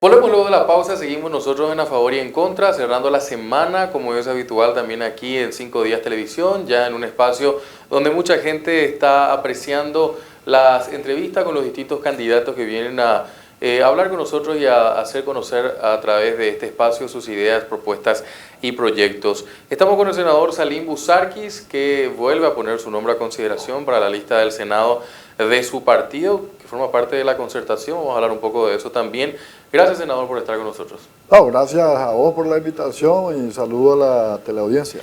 Volvemos luego de la pausa, seguimos nosotros en A Favor y en Contra, cerrando la semana, como es habitual también aquí en 5 Días Televisión, ya en un espacio donde mucha gente está apreciando las entrevistas con los distintos candidatos que vienen a hablar con nosotros y a hacer conocer a través de este espacio sus ideas, propuestas y proyectos. Estamos con el senador Salim Busarquis, que vuelve a poner su nombre a consideración para la lista del Senado de su partido, que forma parte de la concertación. Vamos a hablar un poco de eso también. Gracias, senador, por estar con nosotros. No, gracias a vos por la invitación y saludo a la teleaudiencia.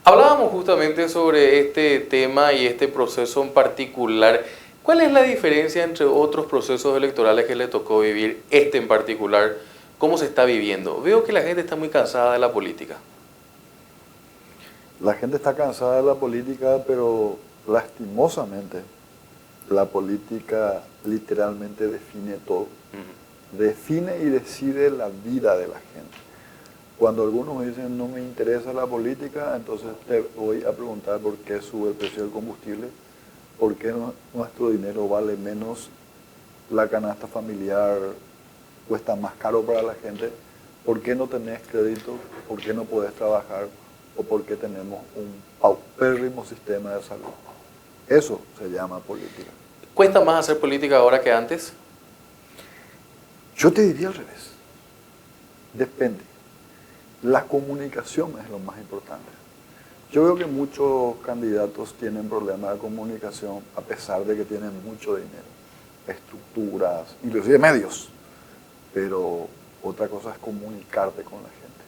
Hablábamos justamente sobre este tema y este proceso en particular. ¿Cuál es la diferencia entre otros procesos electorales que le tocó vivir, este en particular? ¿Cómo se está viviendo? Veo que la gente está muy cansada de la política. La gente está cansada de la política, pero lastimosamente la política literalmente define todo. Define y decide la vida de la gente. Cuando algunos me dicen no me interesa la política, entonces te voy a preguntar por qué sube el precio del combustible, por qué nuestro dinero vale menos, la canasta familiar cuesta más caro para la gente, por qué no tenés crédito, por qué no podés trabajar o por qué tenemos un paupérrimo sistema de salud. Eso se llama política. ¿Cuesta más hacer política ahora que antes? Yo te diría al revés. Depende. La comunicación es lo más importante. Yo veo que muchos candidatos tienen problemas de comunicación a pesar de que tienen mucho dinero, estructuras, inclusive medios. Pero otra cosa es comunicarte con la gente.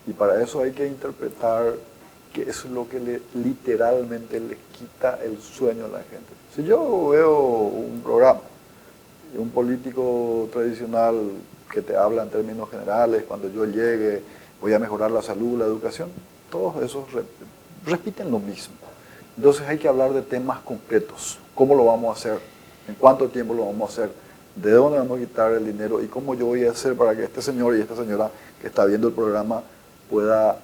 Y para eso hay que interpretar qué es lo que literalmente le quita el sueño a la gente. Si yo veo un programa, un político tradicional que te habla en términos generales, cuando yo llegue voy a mejorar la salud, la educación, todos esos repiten lo mismo. Entonces hay que hablar de temas concretos. ¿Cómo lo vamos a hacer? ¿En cuánto tiempo lo vamos a hacer? ¿De dónde vamos a quitar el dinero? ¿Y cómo yo voy a hacer para que este señor y esta señora que está viendo el programa pueda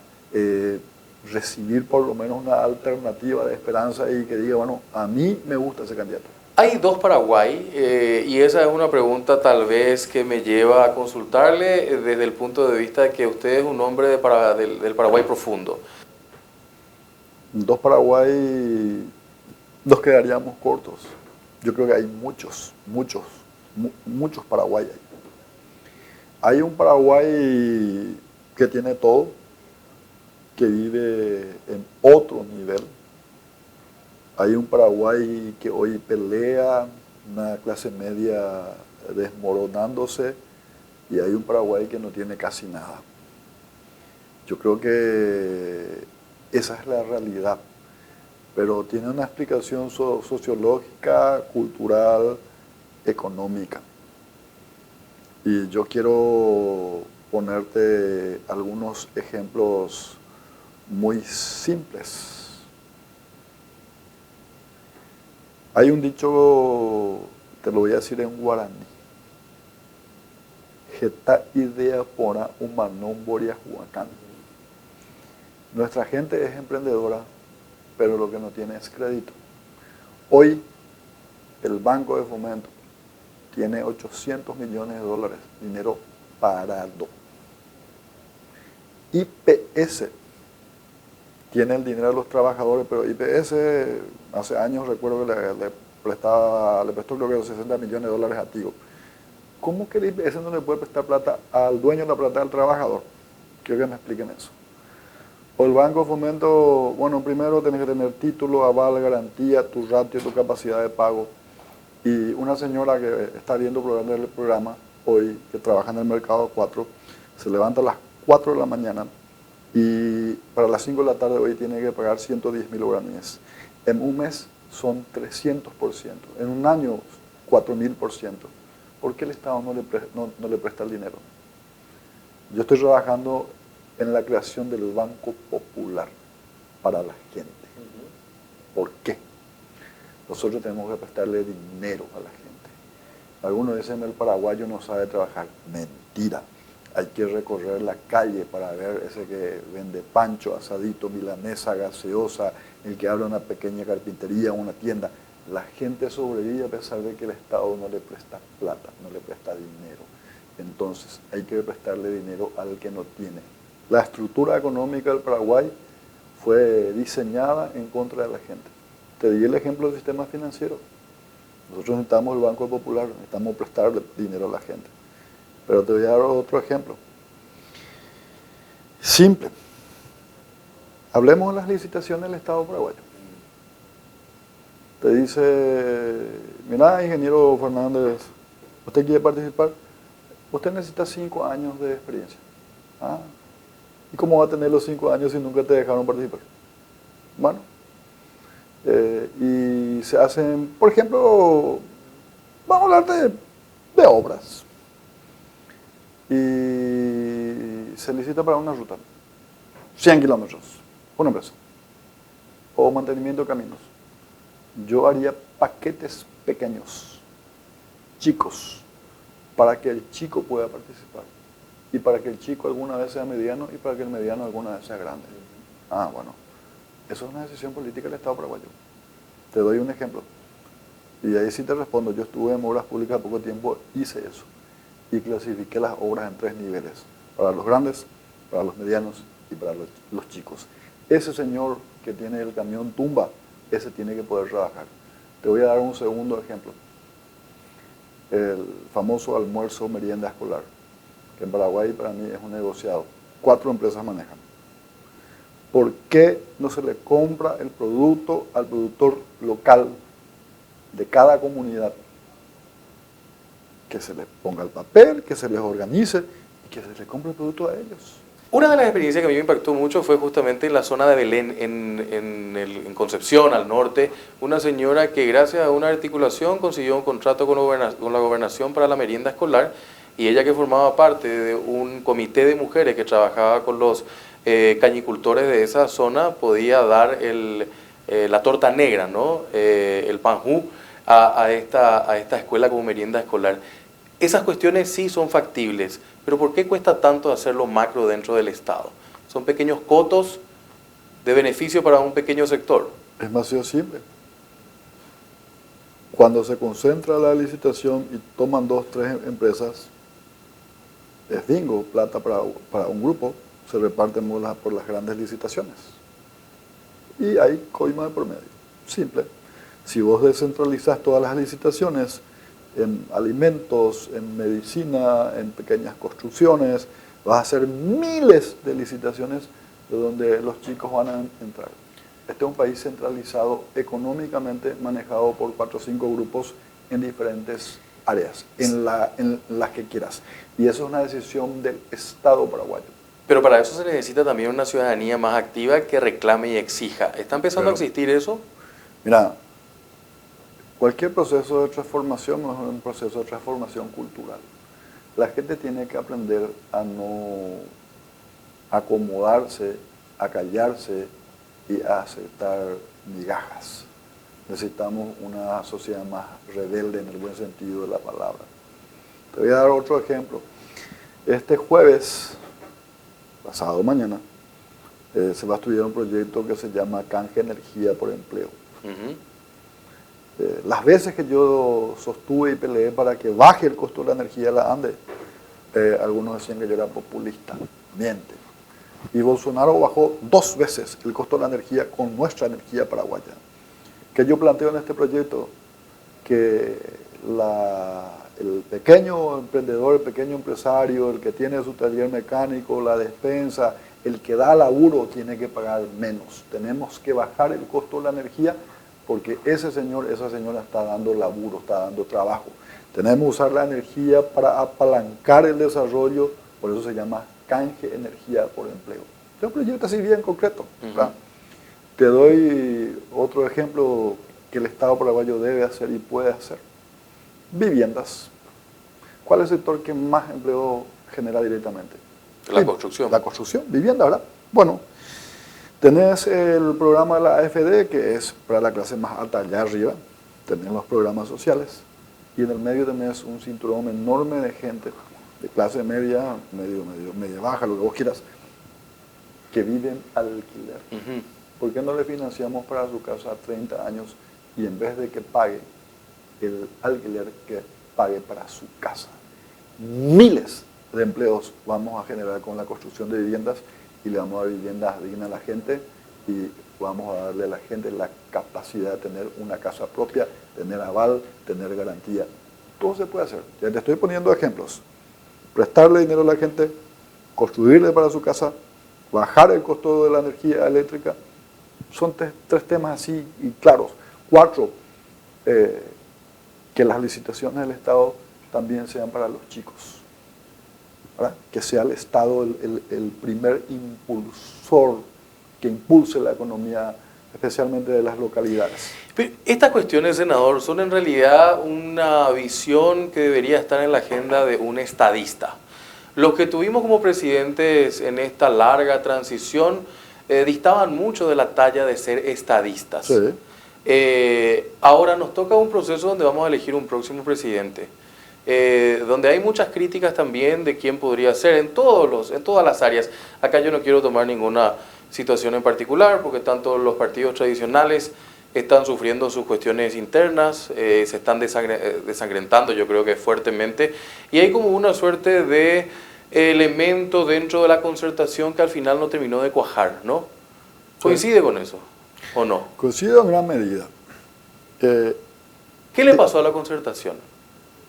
recibir por lo menos una alternativa de esperanza y que diga, bueno, a mí me gusta ese candidato? Hay dos Paraguay y esa es una pregunta tal vez que me lleva a consultarle desde el punto de vista de que usted es un hombre del Paraguay profundo. Dos Paraguay nos quedaríamos cortos. Yo creo que hay muchos Paraguay. Hay un Paraguay que tiene todo, que vive en otro nivel. Hay un Paraguay que hoy pelea, una clase media desmoronándose, y hay un Paraguay que no tiene casi nada. Yo creo que esa es la realidad, pero tiene una explicación sociológica, cultural, económica. Y yo quiero ponerte algunos ejemplos muy simples. Hay un dicho, te lo voy a decir en guaraní. Jeta idea pora humanón boria huacán. Nuestra gente es emprendedora, pero lo que no tiene es crédito. Hoy, el Banco de Fomento tiene 800 millones de dólares, dinero parado. IPS tiene el dinero de los trabajadores, pero IPS hace años recuerdo que le prestó creo que 60 millones de dólares a Tigo. ¿Cómo que el IPS no le puede prestar plata al dueño de la plata del trabajador? Quiero que me expliquen eso. O el Banco de Fomento, bueno, primero tenés que tener título, aval, garantía, tu ratio, tu capacidad de pago. Y una señora que está viendo el programa hoy, que trabaja en el mercado 4, se levanta a las 4 de la mañana y para las 5 de la tarde hoy tiene que pagar 110.000 guaraníes. En un mes son 300%, en un año 4.000%. ¿Por qué el Estado no le presta el dinero? Yo estoy trabajando en la creación del Banco Popular para la gente. ¿Por qué? Nosotros tenemos que prestarle dinero a la gente. Algunos dicen el paraguayo no sabe trabajar. Mentira. Hay que recorrer la calle para ver ese que vende pancho, asadito, milanesa, gaseosa, el que abre una pequeña carpintería, una tienda. La gente sobrevive a pesar de que el Estado no le presta plata, no le presta dinero. entonces hay que prestarle dinero al que no tiene. La estructura económica del Paraguay fue diseñada en contra de la gente. Te di el ejemplo del sistema financiero. Nosotros necesitamos el Banco Popular, necesitamos prestarle dinero a la gente. Pero te voy a dar otro ejemplo. Simple. Hablemos de las licitaciones del Estado paraguayo. Te dice, mira, ingeniero Fernández, ¿usted quiere participar? Usted necesita 5 años de experiencia. Ah, ¿y cómo va a tener los 5 años si nunca te dejaron participar? Bueno, y se hacen, por ejemplo, vamos a hablar de obras. Y se licita para una ruta, 100 kilómetros, una empresa, o mantenimiento de caminos. Yo haría paquetes pequeños, chicos, para que el chico pueda participar. Y para que el chico alguna vez sea mediano y para que el mediano alguna vez sea grande. Ah, bueno. Eso es una decisión política del Estado paraguayo. Te doy un ejemplo. Y ahí sí te respondo. Yo estuve en obras públicas hace poco tiempo, hice eso. Y clasifiqué las obras en 3 niveles. Para los grandes, para los medianos y para los chicos. Ese señor que tiene el camión tumba, ese tiene que poder trabajar. Te voy a dar un segundo ejemplo. El famoso almuerzo merienda escolar, que en Paraguay para mí es un negociado. 4 empresas manejan. ¿Por qué no se le compra el producto al productor local de cada comunidad? Que se les ponga el papel, que se les organice y que se les compre el producto a ellos. Una de las experiencias que a mí me impactó mucho fue justamente en la zona de Belén, en Concepción, al norte, una señora que gracias a una articulación consiguió un contrato con la gobernación para la merienda escolar, y ella, que formaba parte de un comité de mujeres que trabajaba con los cañicultores de esa zona, podía dar la torta negra, ¿no? El panjú a esta escuela como merienda escolar. Esas cuestiones sí son factibles, pero ¿por qué cuesta tanto hacerlo macro dentro del Estado? Son pequeños cotos de beneficio para un pequeño sector. Es demasiado simple. Cuando se concentra la licitación y toman 2, 3 empresas, es bingo, plata para un grupo, se reparten por las grandes licitaciones. Y hay coima de promedio. Simple. Si vos descentralizás todas las licitaciones en alimentos, en medicina, en pequeñas construcciones, vas a hacer miles de licitaciones de donde los chicos van a entrar. Este es un país centralizado económicamente, manejado por 4 o 5 grupos en diferentes áreas, en las que quieras. Y eso es una decisión del Estado paraguayo. Pero para eso se necesita también una ciudadanía más activa que reclame y exija. ¿Está empezando a existir eso? Mira, cualquier proceso de transformación no es un proceso de transformación cultural. La gente tiene que aprender a no acomodarse, a callarse y a aceptar migajas. Necesitamos una sociedad más rebelde en el buen sentido de la palabra. Te voy a dar otro ejemplo. Este jueves, pasado mañana, se va a estudiar un proyecto que se llama Canje Energía por Empleo. Las veces que yo sostuve y peleé para que baje el costo de la energía de la ANDE, algunos decían que yo era populista. Miente. Y Bolsonaro bajó 2 veces el costo de la energía con nuestra energía paraguaya. Que yo planteo en este proyecto que el pequeño emprendedor, el pequeño empresario, el que tiene su taller mecánico, la despensa, el que da laburo, tiene que pagar menos. Tenemos que bajar el costo de la energía porque ese señor, esa señora está dando laburo, está dando trabajo. Tenemos que usar la energía para apalancar el desarrollo, por eso se llama Canje Energía por Empleo. Es un proyecto así bien concreto. Te doy otro ejemplo que el Estado paraguayo debe hacer y puede hacer. Viviendas. ¿Cuál es el sector que más empleo genera directamente? La construcción. La construcción, vivienda, ¿verdad? Bueno, tenés el programa de la AFD, que es para la clase más alta allá arriba. Tenés los programas sociales. Y en el medio tenés un cinturón enorme de gente, de clase media, media baja, lo que vos quieras, que viven al alquiler. ¿Por qué no le financiamos para su casa 30 años y en vez de que pague el alquiler, que pague para su casa? miles de empleos vamos a generar con la construcción de viviendas y le vamos a dar viviendas dignas a la gente y vamos a darle a la gente la capacidad de tener una casa propia, tener aval, tener garantía. Todo se puede hacer. Ya te estoy poniendo ejemplos. Prestarle dinero a la gente, construirle para su casa, bajar el costo de la energía eléctrica. Son tres temas así y claros. 4, que las licitaciones del Estado también sean para los chicos. ¿Verdad? Que sea el Estado el primer impulsor que impulse la economía, especialmente de las localidades. Pero estas cuestiones, senador, son en realidad una visión que debería estar en la agenda de un estadista. Los que tuvimos como presidentes en esta larga transición distaban mucho de la talla de ser estadistas. Sí. Ahora nos toca un proceso donde vamos a elegir un próximo presidente, donde hay muchas críticas también de quién podría ser en todas las áreas. Acá yo no quiero tomar ninguna situación en particular, porque tanto los partidos tradicionales están sufriendo sus cuestiones internas, se están desangrentando, yo creo que fuertemente, y hay como una suerte de elemento dentro de la concertación que al final no terminó de cuajar, ¿no? ¿Coincide con eso o no? Coincido en gran medida. ¿Qué le pasó a la concertación?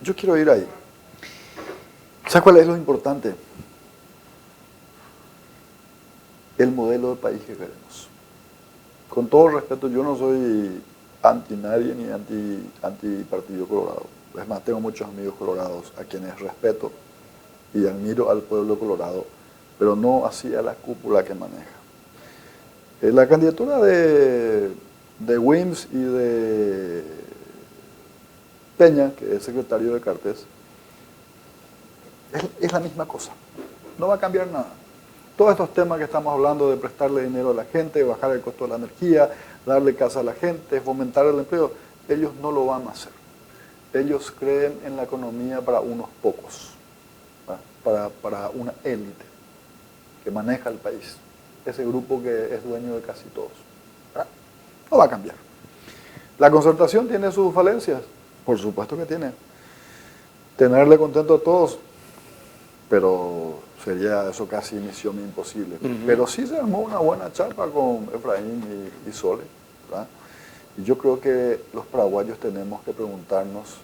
Yo quiero ir ahí. ¿Sabes cuál es lo importante? El modelo de país que queremos. Con todo respeto, yo no soy anti nadie ni anti Partido Colorado. Es más, tengo muchos amigos colorados a quienes respeto y admiro al pueblo colorado, pero no así a la cúpula que maneja. La candidatura de Wims y de Peña, que es secretario de Cartes, es la misma cosa. No va a cambiar nada. Todos estos temas que estamos hablando de prestarle dinero a la gente, bajar el costo de la energía, darle casa a la gente, fomentar el empleo, ellos no lo van a hacer. Ellos creen en la economía para unos pocos, para una élite que maneja el país. Ese grupo que es dueño de casi todos. No va a cambiar. La concertación tiene sus falencias, por supuesto que tiene. Tenerle contento a todos, pero sería eso casi misión imposible. Pero sí se armó una buena charla con Efraín y Sole, ¿verdad? Y yo creo que los paraguayos tenemos que preguntarnos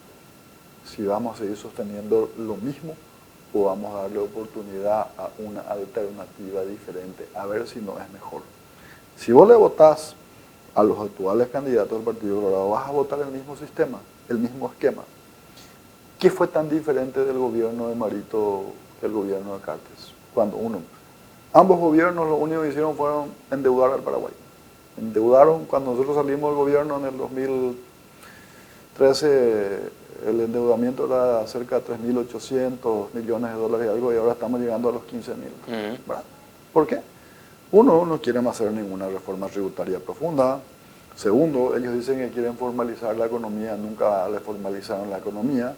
si vamos a seguir sosteniendo lo mismo o vamos a darle oportunidad a una alternativa diferente, a ver si no es mejor. Si vos le votás a los actuales candidatos del Partido Colorado, vas a votar el mismo sistema, el mismo esquema. ¿Qué fue tan diferente del gobierno de Marito que el gobierno de Cartes? Ambos gobiernos lo único que hicieron fueron endeudar al Paraguay. Endeudaron, cuando nosotros salimos del gobierno en el 2013, el endeudamiento era cerca de 3.800 millones de dólares y algo, y ahora estamos llegando a los 15.000. ¿Por qué? Uno, no quieren hacer ninguna reforma tributaria profunda. Segundo, ellos dicen que quieren formalizar la economía, nunca le formalizaron la economía.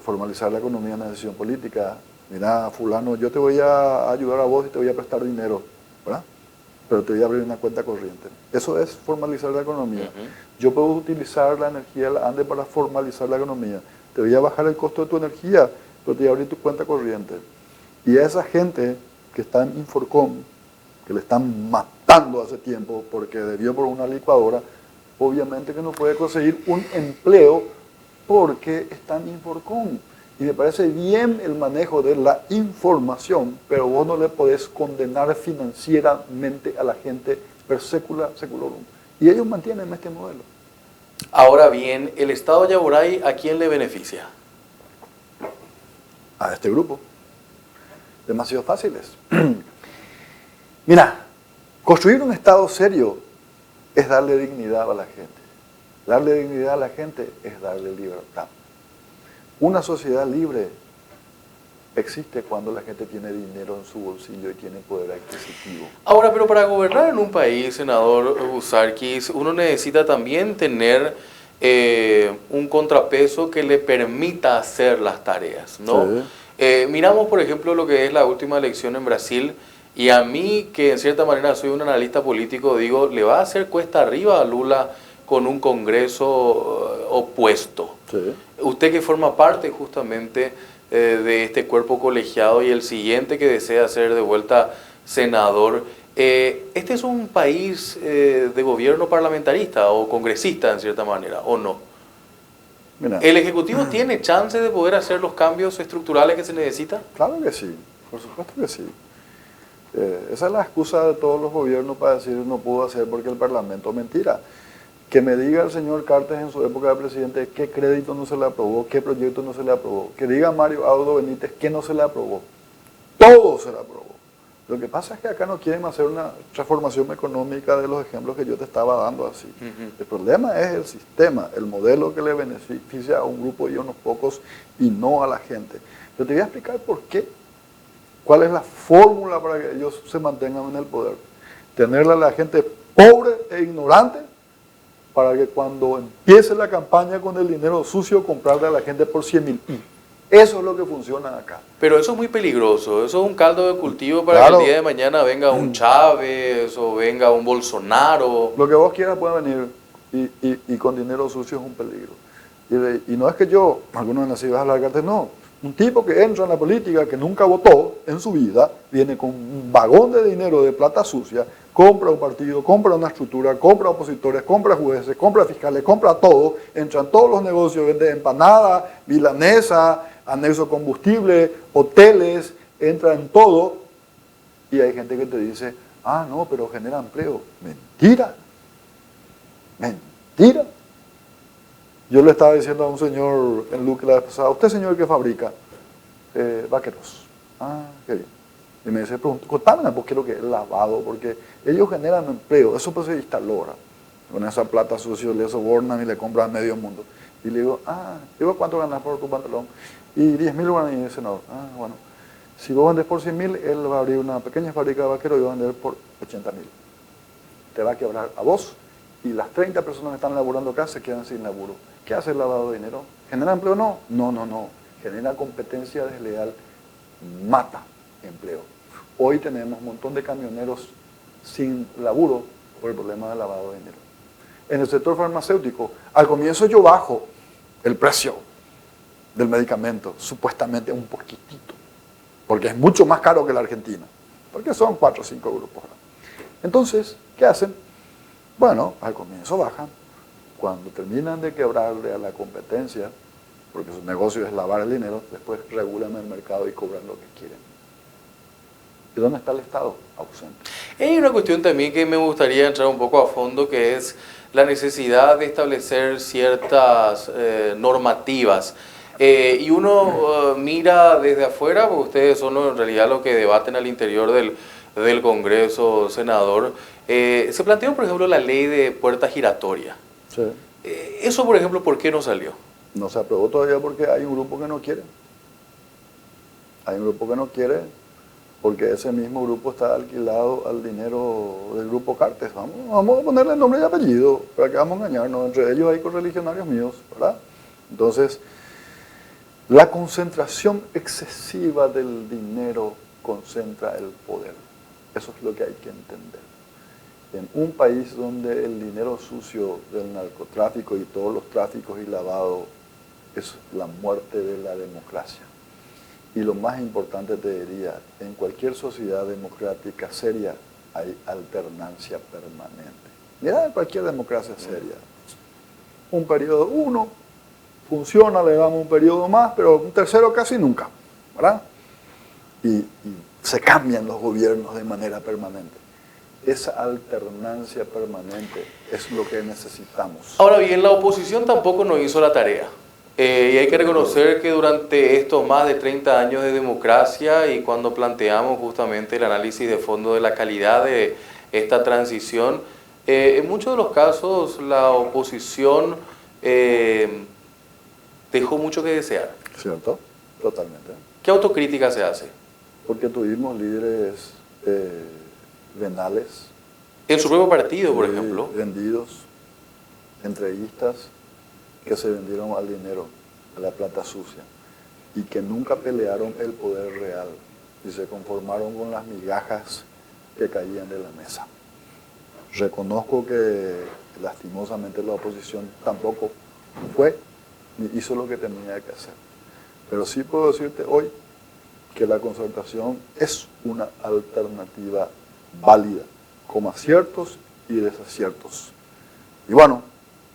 Formalizar la economía es una decisión política. Mira, fulano, yo te voy a ayudar a vos y te voy a prestar dinero, ¿verdad? Pero te voy a abrir una cuenta corriente. Eso es formalizar la economía. Yo puedo utilizar la energía de la ANDE para formalizar la economía. Te voy a bajar el costo de tu energía, pero te voy a abrir tu cuenta corriente. Y a esa gente que está en Inforcom, que le están matando hace tiempo porque debió por una licuadora, obviamente que no puede conseguir un empleo porque está en Inforcom. Y me parece bien el manejo de la información, pero vos no le podés condenar financieramente a la gente per secula seculorum. Y ellos mantienen este modelo. Ahora bien, ¿el Estado Yaburay a quién le beneficia? A este grupo. Demasiado fáciles. Mira, construir un Estado serio es darle dignidad a la gente. Darle dignidad a la gente es darle libertad. Una sociedad libre existe cuando la gente tiene dinero en su bolsillo y tiene poder adquisitivo. Ahora, pero para gobernar en un país, senador Busarquis, uno necesita también tener un contrapeso que le permita hacer las tareas, ¿no? Sí. Miramos, por ejemplo, lo que es la última elección en Brasil, y a mí, que en cierta manera soy un analista político, digo, le va a hacer cuesta arriba a Lula con un Congreso opuesto. Sí. Usted que forma parte justamente de este cuerpo colegiado y el siguiente que desea ser de vuelta senador. Este es un país de gobierno parlamentarista o congresista en cierta manera, ¿o no? Mira, ¿El Ejecutivo tiene chance de poder hacer los cambios estructurales que se necesitan? claro que sí, por supuesto que sí. Esa es la excusa de todos los gobiernos para decir no pudo hacer porque el Parlamento, mentira. Que me diga el señor Cartes en su época de presidente qué crédito no se le aprobó, qué proyecto no se le aprobó. Que diga Mario Audo Benítez qué no se le aprobó. Todo se le aprobó. Lo que pasa es que acá no quieren hacer una transformación económica de los ejemplos que yo te estaba dando así. El problema es el sistema, el modelo que le beneficia a un grupo y a unos pocos y no a la gente. Yo te voy a explicar por qué. ¿Cuál es la fórmula para que ellos se mantengan en el poder? Tenerle a la gente pobre e ignorante para que cuando empiece la campaña con el dinero sucio, comprarle a la gente por 100.000. Eso es lo que funciona acá. Pero eso es muy peligroso, eso es un caldo de cultivo para Claro. que el día de mañana venga un Chávez o venga un Bolsonaro. Lo que vos quieras puede venir y con dinero sucio es un peligro. Y no es que yo, algunos van a decir, vas a hablar de Cartes, no. Un tipo que entra en la política, que nunca votó en su vida, viene con un vagón de dinero de plata sucia, compra un partido, compra una estructura, compra opositores, compra jueces, compra fiscales, compra todo, entra en todos los negocios, vende empanada, milanesa, anexo combustible, hoteles, entra en todo. Y hay gente que te dice, ah, no, pero genera empleo. Mentira. Mentira. Yo le estaba diciendo a un señor en Luque la vez pasada, ¿usted señor que fabrica? Vaqueros. Ah, qué bien. Y me dice, contame, pues quiero que es lavado, porque ellos generan empleo, eso pues se instaló ahora. Con esa plata sucia le sobornan y le compran a medio mundo. Y le digo, digo, ¿cuánto ganas por tu pantalón? Y 10.000 guaraníes. Y dice, no, bueno, si vos vendes por 100.000, él va a abrir una pequeña fábrica de vaqueros y va a vender por 80.000. Te va a quebrar a vos y las 30 personas que están laburando acá se quedan sin laburo. ¿Qué hace el lavado de dinero? ¿Genera empleo? No. Genera competencia desleal, mata empleo. Hoy tenemos un montón de camioneros sin laburo por el problema del lavado de dinero. En el sector farmacéutico, al comienzo yo bajo el precio del medicamento, supuestamente un poquitito, porque es mucho más caro que la Argentina, porque son 4 o 5 euros por hora. Entonces, ¿qué hacen? Bueno, al comienzo bajan. Cuando terminan de quebrarle a la competencia, porque su negocio es lavar el dinero, después regulan el mercado y cobran lo que quieren. ¿Y dónde está el Estado? Ausente. Hay una cuestión también que me gustaría entrar un poco a fondo, que es la necesidad de establecer ciertas normativas. Y uno mira desde afuera, porque ustedes son en realidad los que debaten al interior del Congreso, senador. Se planteó, por ejemplo, la ley de puerta giratoria. Sí. Eso, por ejemplo, ¿por qué no salió? No se aprobó todavía porque hay un grupo que no quiere. Hay un grupo que no quiere porque ese mismo grupo está alquilado al dinero del grupo Cartes. Vamos a ponerle nombre y apellido, para que vamos a engañarnos. Entre ellos hay correligionarios míos, ¿verdad? Entonces, la concentración excesiva del dinero concentra el poder. Eso es lo que hay que entender. En un país donde el dinero sucio del narcotráfico y todos los tráficos y lavado es la muerte de la democracia. Y lo más importante te diría, en cualquier sociedad democrática seria hay alternancia permanente. Mira, en cualquier democracia seria. Un periodo 1 funciona, le damos un periodo más, pero un tercero casi nunca, ¿verdad? Y se cambian los gobiernos de manera permanente. Esa alternancia permanente es lo que necesitamos. Ahora bien, la oposición tampoco nos hizo la tarea. Y hay que reconocer que durante estos más de 30 años de democracia y cuando planteamos justamente el análisis de fondo de la calidad de esta transición, en muchos de los casos la oposición dejó mucho que desear. ¿Cierto? Totalmente. ¿Qué autocrítica se hace? Porque tuvimos líderes venales. En su propio partido, por ejemplo. Vendidos, entreguistas, que se vendieron al dinero, a la plata sucia, y que nunca pelearon el poder real y se conformaron con las migajas que caían de la mesa. Reconozco que lastimosamente la oposición tampoco fue ni hizo lo que tenía que hacer. Pero sí puedo decirte hoy que la concertación es una alternativa válida, con aciertos y desaciertos. Y bueno,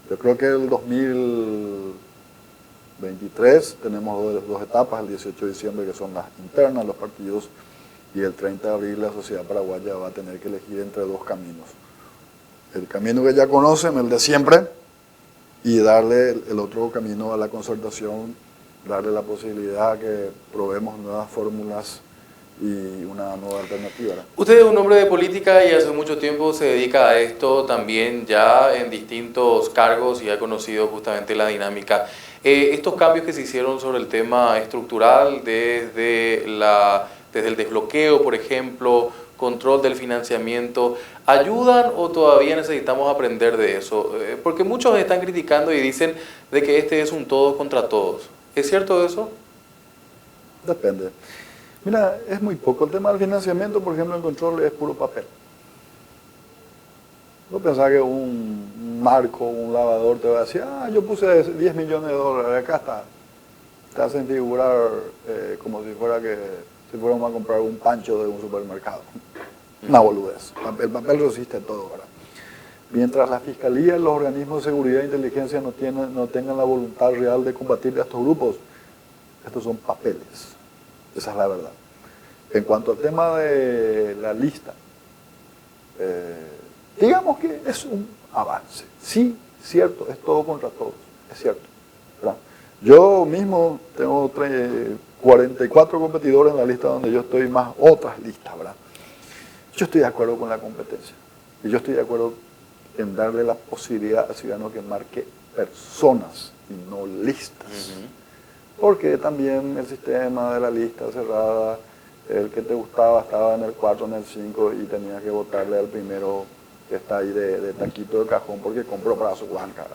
yo creo que el 2023 tenemos dos etapas, el 18 de diciembre que son las internas, los partidos, y el 30 de abril la sociedad paraguaya va a tener que elegir entre dos caminos. El camino que ya conocen, el de siempre, y darle el otro camino a la concertación, darle la posibilidad a que probemos nuevas fórmulas y una nueva alternativa, ¿no? Usted es un hombre de política y hace mucho tiempo se dedica a esto también ya en distintos cargos y ha conocido justamente la dinámica. Estos cambios que se hicieron sobre el tema estructural desde el desbloqueo, por ejemplo, control del financiamiento, ¿ayudan o todavía necesitamos aprender de eso? Porque muchos están criticando y dicen de que este es un todos contra todos. ¿Es cierto eso? Depende. Mira, es muy poco. El tema del financiamiento, por ejemplo, el control es puro papel. No pensás que un marco, un lavador te va a decir, yo puse 10 millones de dólares, acá está. Te hacen figurar como si fuéramos a comprar un pancho de un supermercado. Una boludez. El papel resiste todo, ¿verdad? Mientras la Fiscalía y los organismos de seguridad e inteligencia no tengan la voluntad real de combatir a estos grupos, estos son papeles. Esa es la verdad. En cuanto al tema de la lista, digamos que es un avance. Sí, cierto, es todo contra todos, es cierto, ¿verdad? Yo mismo tengo 44 competidores en la lista donde yo estoy, más otras listas, ¿verdad? Yo estoy de acuerdo con la competencia y yo estoy de acuerdo en darle la posibilidad al ciudadano que marque personas y no listas. Porque también el sistema de la lista cerrada, el que te gustaba estaba en el 4, en el 5 y tenías que votarle al primero que está ahí de taquito de cajón porque compró para su banca.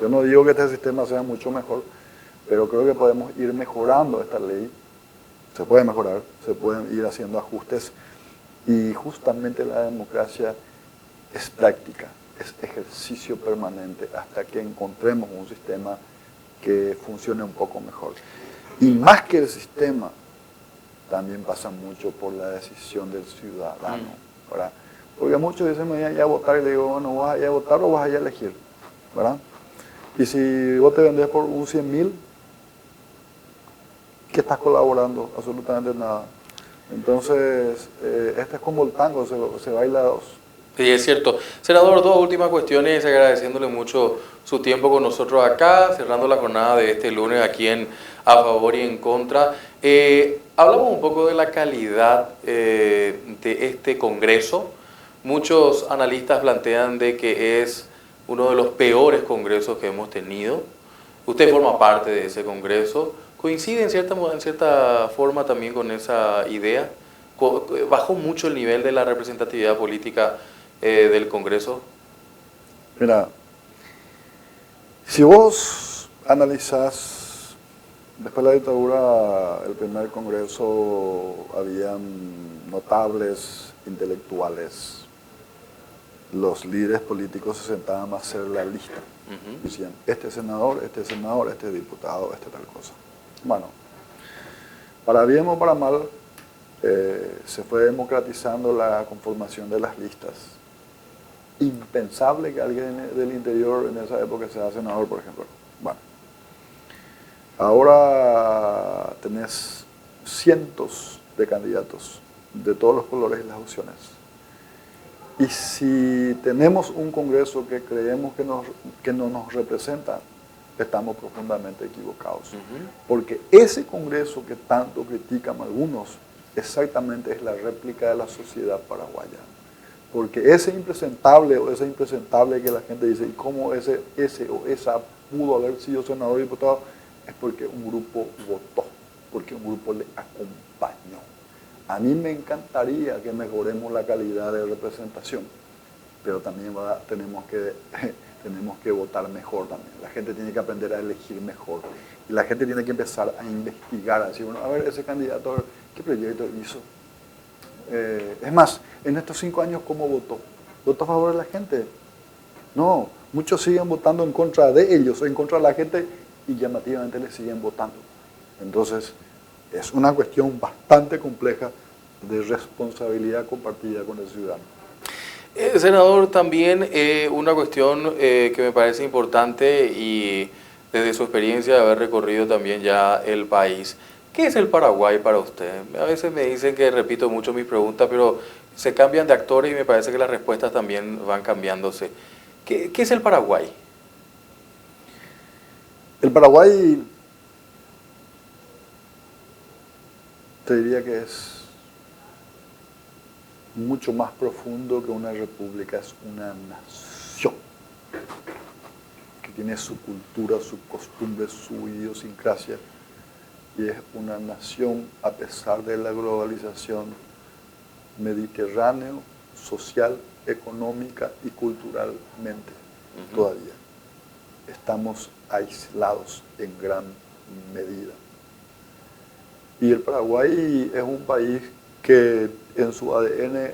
Yo no digo que este sistema sea mucho mejor, pero creo que podemos ir mejorando esta ley. Se puede mejorar, se pueden ir haciendo ajustes y justamente la democracia es práctica, es ejercicio permanente hasta que encontremos un sistema que funcione un poco mejor. Y más que el sistema, también pasa mucho por la decisión del ciudadano, ¿verdad? Porque muchos dicen, me voy a ir a votar, y le digo, bueno, ¿vas a ir a votar o vas a ir a elegir? ¿Verdad? Y si vos te vendés por un 100.000, ¿qué estás colaborando? Absolutamente nada. Entonces, este es como el tango, se baila a dos. Sí, es cierto. Senador, dos últimas cuestiones, agradeciéndole mucho su tiempo con nosotros acá, cerrando la jornada de este lunes aquí en A Favor y en Contra. Hablamos un poco de la calidad de este Congreso. Muchos analistas plantean de que es uno de los peores congresos que hemos tenido. Usted forma parte de ese Congreso. ¿Coincide en cierta forma también con esa idea? ¿Bajó mucho el nivel de la representatividad política del Congreso? Mira, si vos analizás, después de la dictadura, el primer Congreso, habían notables intelectuales. Los líderes políticos se sentaban a hacer la lista. Decían, este senador, este diputado, este tal cosa. Bueno, para bien o para mal, se fue democratizando la conformación de las listas. Impensable que alguien del interior en esa época sea senador, por ejemplo. Bueno, ahora tenés cientos de candidatos de todos los colores y las opciones. Y si tenemos un Congreso que creemos que no nos representa, estamos profundamente equivocados. Porque ese Congreso que tanto critican algunos, exactamente es la réplica de la sociedad paraguaya. Porque ese impresentable o esa impresentable que la gente dice, ¿y cómo ese o esa pudo haber sido senador o diputado? Es porque un grupo votó, porque un grupo le acompañó. A mí me encantaría que mejoremos la calidad de representación, pero también tenemos que votar mejor también. La gente tiene que aprender a elegir mejor. Y la gente tiene que empezar a investigar, a decir, bueno, a ver, ese candidato, ¿qué proyecto hizo? Es más, en estos 5 años, ¿cómo votó? ¿Votó a favor de la gente? No, muchos siguen votando en contra de ellos, o en contra de la gente, y llamativamente les siguen votando. Entonces, es una cuestión bastante compleja de responsabilidad compartida con el ciudadano. Senador, también una cuestión que me parece importante y desde su experiencia de haber recorrido también ya el país. ¿Qué es el Paraguay para usted? A veces me dicen que repito mucho mis preguntas, pero se cambian de actores y me parece que las respuestas también van cambiándose. ¿Qué es el Paraguay? El Paraguay, te diría que es mucho más profundo que una república, es una nación que tiene su cultura, su costumbre, su idiosincrasia, y es una nación, a pesar de la globalización, mediterráneo, social, económica y culturalmente todavía. Estamos aislados en gran medida. Y el Paraguay es un país que en su ADN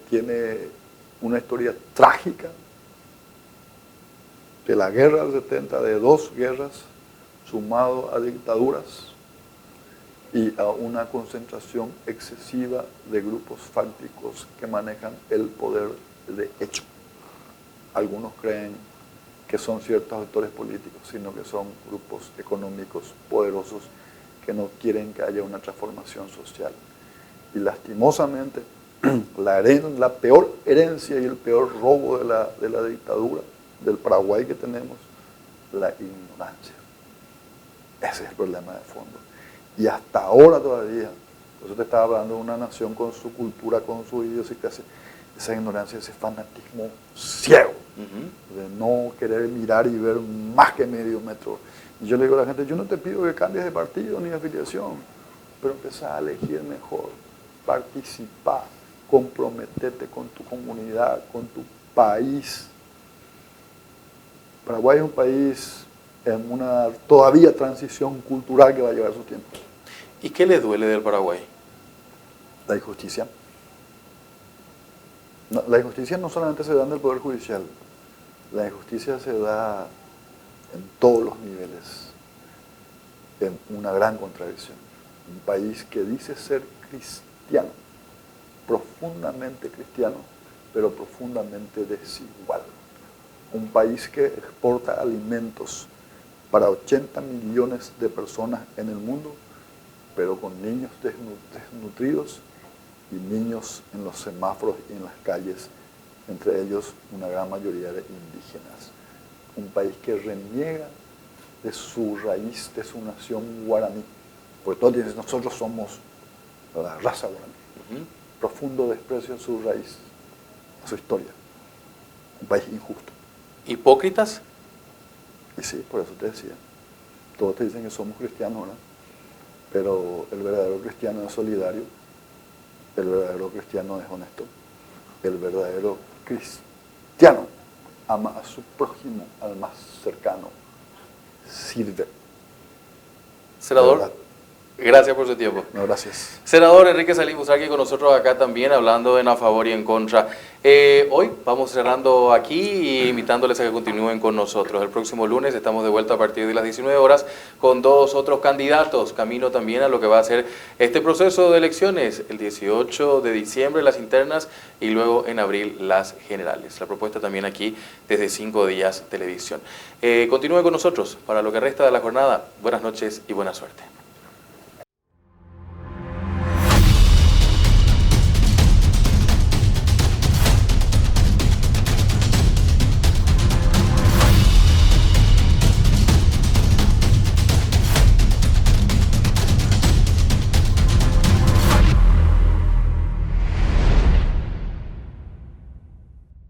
tiene una historia trágica de la guerra del 70, de 2 guerras, sumado a dictaduras y a una concentración excesiva de grupos fácticos que manejan el poder de hecho. Algunos creen que son ciertos actores políticos, sino que son grupos económicos poderosos que no quieren que haya una transformación social. Y lastimosamente, la peor herencia y el peor robo de la dictadura del Paraguay que tenemos, la ignorancia. Ese es el problema de fondo. Y hasta ahora todavía, por eso te estaba hablando de una nación con su cultura, con su idiosincrasia, esa ignorancia, ese fanatismo ciego, de no querer mirar y ver más que medio metro. Y yo le digo a la gente, yo no te pido que cambies de partido ni de afiliación, pero empezá a elegir mejor, participar, comprometerte con tu comunidad, con tu país. Paraguay es un país en una todavía transición cultural que va a llevar su tiempo. ¿Y qué le duele del Paraguay? La injusticia. No, la injusticia no solamente se da en el Poder Judicial, la injusticia se da en todos los niveles, en una gran contradicción. Un país que dice ser cristiano, profundamente cristiano, pero profundamente desigual. Un país que exporta alimentos para 80 millones de personas en el mundo, pero con niños desnutridos y niños en los semáforos y en las calles, entre ellos una gran mayoría de indígenas. Un país que reniega de su raíz, de su nación guaraní, porque todos dicen, nosotros somos la raza guaraní. Profundo desprecio a su raíz, a su historia. Un país injusto. ¿Hipócritas? Y sí, por eso te decía. Todos te dicen que somos cristianos, ¿verdad? Pero el verdadero cristiano es solidario, el verdadero cristiano es honesto, el verdadero cristiano ama a su prójimo, al más cercano, sirve. Senador, gracias por su tiempo. No, gracias. Senador Enrique Salí Busarqui con nosotros acá también, hablando en a favor y en contra. Hoy vamos cerrando aquí y invitándoles a que continúen con nosotros. El próximo lunes estamos de vuelta a partir de las 19 horas con 2 otros candidatos, camino también a lo que va a ser este proceso de elecciones, el 18 de diciembre las internas y luego en abril las generales. La propuesta también aquí desde 5 Días Televisión. Continúen con nosotros para lo que resta de la jornada. Buenas noches y buena suerte.